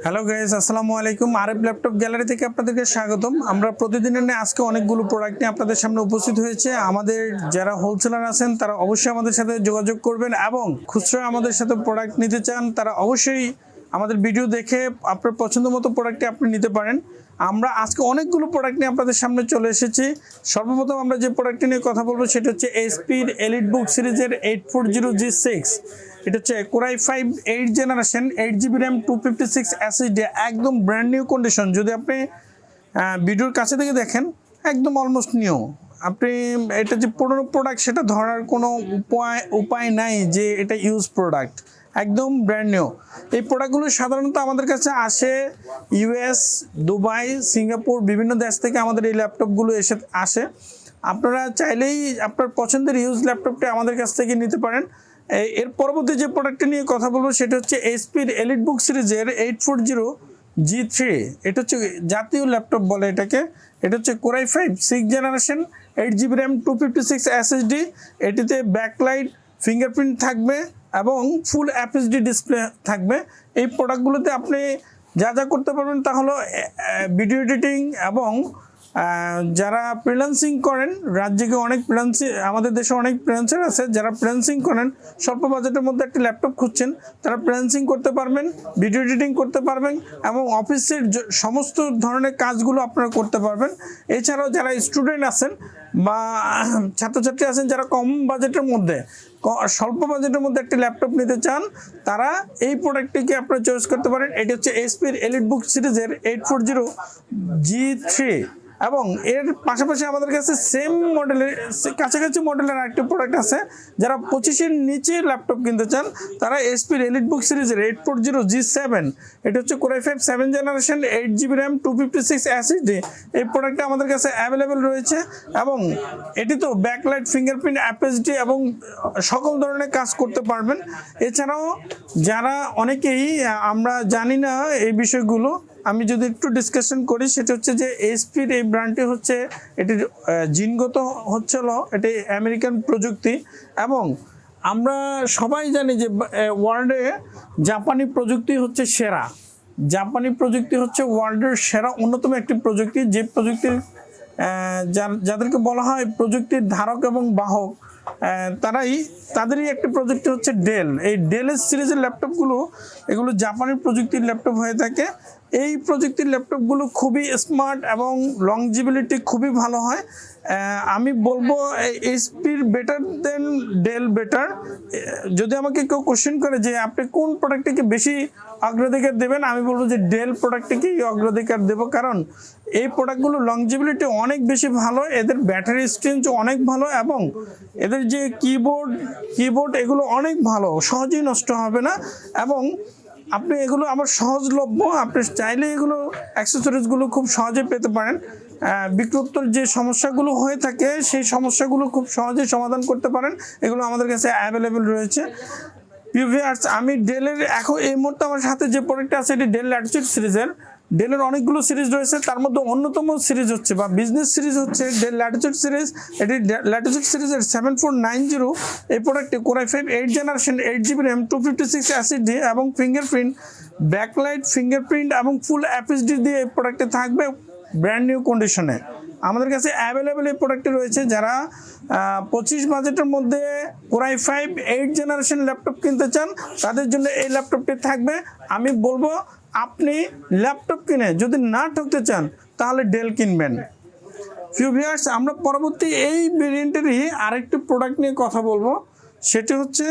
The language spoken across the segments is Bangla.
হ্যালো গাইস, আসসালামু আলাইকুম। আরএফ ল্যাপটপ গ্যালারি থেকে আপনাদেরকে স্বাগতম। আমরা প্রতিদিনের নিয়ে আজকে অনেকগুলো প্রোডাক্ট নিয়ে আপনাদের সামনে উপস্থিত হয়েছে। আমাদের যারা হোলসেলার আছেন তারা অবশ্যই আমাদের সাথে যোগাযোগ করবেন এবং খুচরা আমাদের সাথে প্রোডাক্ট নিতে চান তারা অবশ্যই আমাদের ভিডিও দেখে আপনার পছন্দ মতো প্রোডাক্টটি আপনি নিতে পারেন। আমরা আজকে অনেকগুলো প্রোডাক্ট নিয়ে আপনাদের সামনে চলে এসেছি। সর্বপ্রথম আমরা যে প্রোডাক্টটি নিয়ে কথা বলবো সেটা হচ্ছে এইচপির এলিটবুক সিরিজের 840G6। এটা হচ্ছে Core i5 8th generation, 8GB RAM, 256 SSD, একদম ব্র্যান্ড নিউ কন্ডিশন। যদি আপনি ভিডিওর কাছে থেকে দেখেন একদম অলমোস্ট নিউ। আপনি এটা যে পুরনো প্রোডাক্ট সেটা ধরার কোনো উপায় নাই যে এটা ইউজ প্রোডাক্ট, একদম ব্র্যান্ড নিউ। এই প্রোডাক্টগুলো সাধারণত আমাদের কাছে আসে ইউএস, দুবাই, সিঙ্গাপুর, বিভিন্ন দেশ থেকে আমাদের এই ল্যাপটপগুলো আসে। আপনারা চাইলেই আপনার পছন্দের ইউজ ল্যাপটপটি আমাদের কাছ থেকে নিতে পারেন। এর পরবর্তী যে প্রোডাক্টটি নিয়ে কথা বলবো সেটা হচ্ছে এইচপির এলিটবুক সিরিজের 840G3। এটা হচ্ছে জাতীয় ল্যাপটপ বলে এটাকে। এটা হচ্ছে Core i5 6th generation, 8GB RAM, 256 SSD। এটিতে ব্যাকলাইট, ফিঙ্গারপ্রিন্ট থাকবে এবং ফুল FHD ডিসপ্লে থাকবে। এই প্রোডাক্টগুলোতে আপনি যা যা করতে পারবেন তা হলো ভিডিও এডিটিং এবং যারা ফ্রিল্যান্সিং করেন, রাজ্যে অনেক আমাদের দেশে অনেক ফ্রিল্যান্সার আছে যারা ফ্রিল্যান্সিং করেন, স্বল্প বাজেটের মধ্যে একটা ল্যাপটপ খুঁজছেন, তারা ফ্রিল্যান্সিং করতে পারবেন, ভিডিও এডিটিং করতে পারবেন এবং অফিসের সমস্ত ধরনের কাজগুলো আপনারা করতে পারবেন। এছাড়াও যারা স্টুডেন্ট আছেন বা ছাত্রছাত্রী আছেন যারা কম বাজেটের মধ্যে, স্বল্প বাজেটের মধ্যে একটি ল্যাপটপ নিতে চান, তারা এই প্রোডাক্টটিকে আপনারা চয়েস করতে পারেন। এটি হচ্ছে এইচপির এলিটবুক সিরিজের 840G3 এবং এর পাশাপাশি আমাদের কাছে সেম মডেলের কাছাকাছি মডেলের আরেকটি প্রোডাক্ট আছে। যারা 25-এর নিচে ল্যাপটপ কিনতে চান তারা এইচপির এলিটবুক সিরিজের 840G7। এটা হচ্ছে Core i5 7th generation, 8GB RAM, 256 SSD। এই প্রোডাক্টটা আমাদের কাছে অ্যাভেলেবেল রয়েছে এবং এটি তো ব্যাকলাইট, ফিঙ্গারপ্রিন্ট, FHD এবং সকল ধরনের কাজ করতে পারবেন। এছাড়াও যারা অনেকেই আমরা জানি না এই বিষয়গুলো, আমি যদি একটু ডিসকাশন করি সেটা হচ্ছে যে এইচপির এই ব্র্যান্ডটি হচ্ছে এটির জিনগত এটি আমেরিকান প্রযুক্তি এবং আমরা সবাই জানি যে ওয়ার্ল্ডে জাপানি প্রযুক্তি হচ্ছে সেরা। জাপানি প্রযুক্তি হচ্ছে ওয়ার্ল্ডের সেরা অন্যতম একটি প্রযুক্তি, যে প্রযুক্তির যাদেরকে বলা হয় প্রযুক্তির ধারক এবং বাহক, তাদেরই একটি প্রযুক্তি হচ্ছে ডেল। এই ডেলের সিরিজের ল্যাপটপগুলো এগুলো জাপানি প্রযুক্তির ল্যাপটপ হয়ে থাকে। এই প্রযুক্তির ল্যাপটপগুলো খুবই স্মার্ট এবং লংজিবিলিটি খুবই ভালো হয়। আমি বলবো এইচপির বেটার দেন ডেল বেটার। যদি আমাকে কেউ কোশ্চেন করে যে আপনি কোন প্রোডাক্টটিকে বেশি অগ্রাধিকার দেবেন, আমি বলবো যে ডেল প্রোডাক্টটিকেই অগ্রাধিকার দেব, কারণ এই প্রোডাক্টগুলো লংজিবিলিটি অনেক বেশি ভালো, এদের ব্যাটারি স্ট্রেঞ্জ অনেক ভালো এবং এদের যে কিবোর্ড এগুলো অনেক ভালো, সহজেই নষ্ট হবে না এবং আপনি এগুলো আমার সহজলভ্য। আপনি চাইলে এগুলো অ্যাক্সেসরিজগুলো খুব সহজে পেতে পারেন। বিক্রয়োত্তর যে সমস্যাগুলো হয়ে থাকে সেই সমস্যাগুলো খুব সহজেই সমাধান করতে পারেন। এগুলো আমাদের কাছে অ্যাভেলেবেল রয়েছে। ভিউয়ার্স, আমি ডেলের এখন এই মুহূর্তে আমার সাথে যে প্রোডাক্টটা আছে এটি ডেল ল্যাটিটিউড সিরিজের। ডেলের অনেকগুলো সিরিজ রয়েছে, তার মধ্যে অন্যতম সিরিজ হচ্ছে বা বিজনেস সিরিজ হচ্ছে ডেল ল্যাটিটিউড সিরিজ। এটি ল্যাটিটিউড সিরিজের 7490। এই প্রোডাক্টটি Core i5 8th generation, 8GB RAM, 256 SSD এবং ফিঙ্গারপ্রিন্ট, ব্যাকলাইট, ফিঙ্গারপ্রিন্ট এবং ফুল FHD দিয়ে এই প্রোডাক্টটি থাকবে ব্র্যান্ড নিউ কন্ডিশনে। আমাদের কাছে অ্যাভেলেবেল এই প্রোডাক্টটি রয়েছে। যারা 25 বাজেটের মধ্যে Core i5 8th generation laptop কিনতে চান তাদের জন্য এই ল্যাপটপটি থাকবে। আমি বলবো আপনি ল্যাপটপ কিনে যদি না ঠকতে চান তাহলে ডেল কিনবেন। ভিউয়ার্স, আমরা পরবর্তী এই ভেরিয়েন্টেরই আরেকটি প্রোডাক্ট নিয়ে কথা বলবো, সেটি হচ্ছে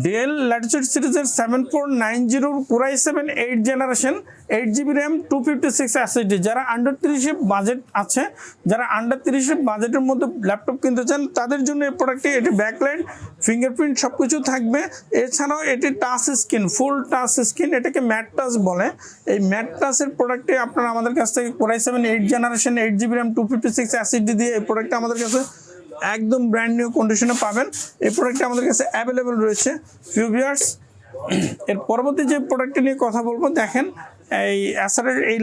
ডেল ল্যাটিটিউড সিরিজের 7490 Core i7 8th generation, 8GB RAM, 256 SSD। যারা আন্ডার 30 বাজেট আছে, যারা আন্ডার 30 বাজেটের মধ্যে ল্যাপটপ কিনতে চান তাদের জন্য এই প্রোডাক্টটি, এটি ব্যাকলাইট, ফিঙ্গারপ্রিন্ট সব কিছু থাকবে। এছাড়াও এটি টাচ স্ক্রিন, ফুল টাচ স্ক্রিন, এটাকে ম্যাট টাচ বলে। এই ম্যাট টাচের প্রোডাক্টটি আপনারা আমাদের কাছ থেকে Core i7 8th generation, 8GB RAM, 256 SSD দিয়ে এই প্রোডাক্টটা আমাদের কাছে একদম ব্র্যান্ড নিউ কন্ডিশনে পাবেন। এই প্রোডাক্টটা আমাদের কাছে অ্যাভেলেবেল রয়েছে। ভিউয়ার্স, এর পরবর্তী যে প্রোডাক্টটি নিয়ে কথা বলবো, দেখেন এই অ্যাসারের এই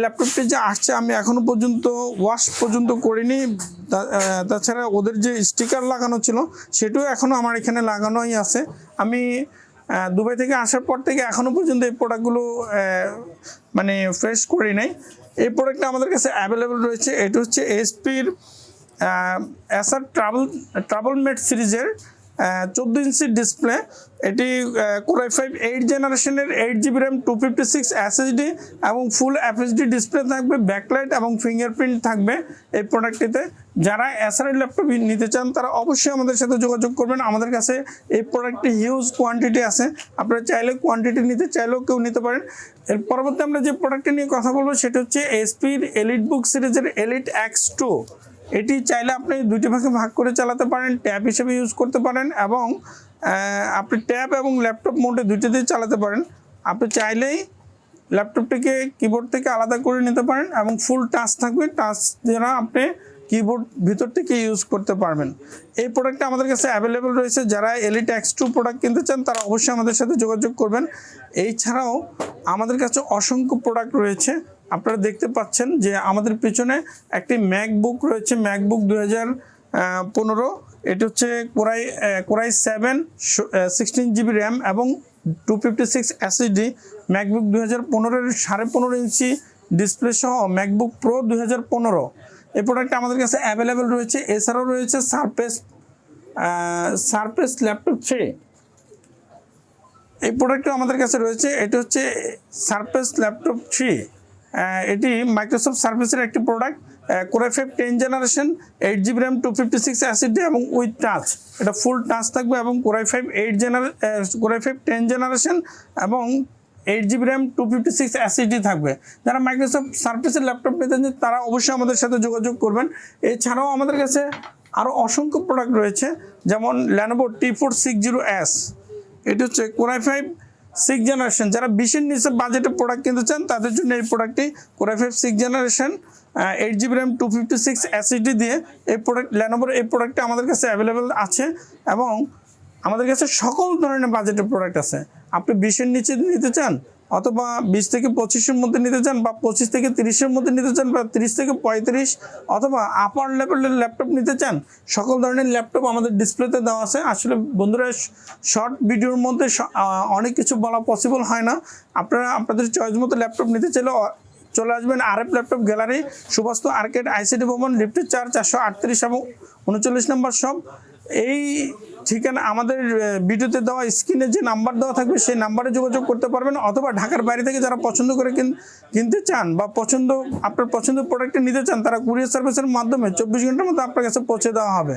ল্যাপটপটি যে আসছে আমি এখনো পর্যন্ত ওয়াশ পর্যন্ত করিনি। তাছাড়া ওদের যে স্টিকার লাগানো ছিল সেটাও এখনো আমার এখানে লাগানোই আছে। আমি দুবাই থেকে আসার পর থেকে এখনও পর্যন্ত এই প্রোডাক্টগুলো মানে ফ্রেশ করি নাই। এই প্রোডাক্টটা আমাদের কাছে অ্যাভেলেবেল রয়েছে। এটা হচ্ছে এসপির এসআর ট্রাভেল মেট সিরিজের 14 ইঞ্চি ডিসপ্লে। এটি Core i5 8 জেনারেশনের 8GB RAM 256 SSD এবং ফুল FHD ডিসপ্লে থাকবে, ব্যাকলাইট এবং ফিঙ্গারপ্রিন্ট থাকবে এই প্রোডাক্টটিতে। যারা এসআর ল্যাপটপ নিতে চান তারা অবশ্যই আমাদের সাথে যোগাযোগ করবেন। আমাদের কাছে এই প্রোডাক্টটি হিউজ কোয়ান্টিটি আছে, আপনারা চাইলে কোয়ান্টিটি নিতে চাইলেও কেউ নিতে পারেন। এর পরবর্তী আমরা যে প্রোডাক্টটি নিয়ে কথা বলবো সেটা হচ্ছে এসপির এলিটবুক সিরিজের এলিট X2। এটি চাইলে আপনি দুটি ভাগে ভাগ করে চালাতে পারেন, ট্যাব হিসেবে ইউজ করতে পারেন এবং আপনি ট্যাব এবং ল্যাপটপ মোডে দুইটাতেই চালাতে পারেন। আপনি চাইলেই ল্যাপটপটিকে কিবোর্ড থেকে আলাদা করে নিতে পারেন এবং ফুল টাচ থাকবে, টাচ দ্বারা আপনি কিবোর্ড ভিতর থেকে ইউজ করতে পারবেন। এই প্রোডাক্টটা আমাদের কাছে অ্যাভেলেবেল রয়েছে। যারা এলিট X2 প্রোডাক্ট কিনতে চান তারা অবশ্যই আমাদের সাথে যোগাযোগ করবেন। এই ছাড়াও আমাদের কাছে অসংখ্য প্রোডাক্ট রয়েছে। আপনারা দেখতে পাচ্ছেন যে আমাদের পিছনে একটি ম্যাকবুক রয়েছে, ম্যাকবুক 2015। এটি হচ্ছে Core i7 16GB RAM এবং 256 SSD ম্যাকবুক 2015-এর 15.5 ইঞ্চি ডিসপ্লে সহ ম্যাকবুক প্রো 2015। এই প্রোডাক্টটা আমাদের কাছে অ্যাভেলেবেল রয়েছে। এছাড়াও রয়েছে সারফেস ল্যাপটপ 3। এই প্রোডাক্টটা আমাদের কাছে রয়েছে। এটি হচ্ছে সারফেস ল্যাপটপ 3। এটি মাইক্রোসফট সার্ভিসের একটি product. Core i5 10 generation 8GB RAM 256 SSD এবং উইথ টাচ, এটা ফুল টাচ থাকবে এবং Core i5 10 জেনারেশন এবং 8GB RAM 256 SSD থাকবে। যারা মাইক্রোসফট সার্ভিসের ল্যাপটপ নিতে চান তারা অবশ্যই আমাদের সাথে যোগাযোগ করবেন। এছাড়াও আমাদের কাছে আরও অসংখ্য প্রোডাক্ট রয়েছে, যেমন Lenovo T460S। এটি হচ্ছে Core i5 6 জেনারেশন। যারা 20-এর নিচে বাজেটের প্রোডাক্ট কিনতে চান তাদের জন্য এই প্রোডাক্টটি Core i5 6 generation 8GB RAM 256 SSD দিয়ে এই প্রোডাক্ট ল্যানোভোর এই প্রোডাক্টটা আমাদের কাছে অ্যাভেলেবেল আছে এবং আমাদের কাছে সকল ধরনের বাজেটের প্রোডাক্ট আছে। আপনি 20-এর নিচে নিতে চান অথবা 20 থেকে 25-এর মধ্যে নিতে চান বা 25 থেকে 30-এর মধ্যে নিতে চান বা 30 থেকে 35 অথবা আপার লেভেলের ল্যাপটপ নিতে চান, সকল ধরনের ল্যাপটপ আমাদের ডিসপ্লেতে দেওয়া আছে। আসলে বন্ধুরা শর্ট ভিডিওর মধ্যে অনেক কিছু বলা পসিবল হয় না। আপনারা আপনাদের চয়েস মতো ল্যাপটপ নিতে চাইলে চলে আসবেন RF laptop gallery, Suvastu arcade, ICT ভবন, লিফটের 438 এবং 39 নম্বর শপ। এই ঠিকানা আমাদের ভিডিওতে দেওয়া স্ক্রিনে যে নাম্বার দেওয়া থাকবে সেই নাম্বারে যোগাযোগ করতে পারবেন, অথবা ঢাকার বাইরে থেকে যারা পছন্দ করে কিনতে চান বা আপনার পছন্দের প্রোডাক্টটি নিতে চান তারা কুরিয়ার সার্ভিসের মাধ্যমে 24 ঘন্টার মধ্যে আপনার কাছে পৌঁছে দেওয়া হবে।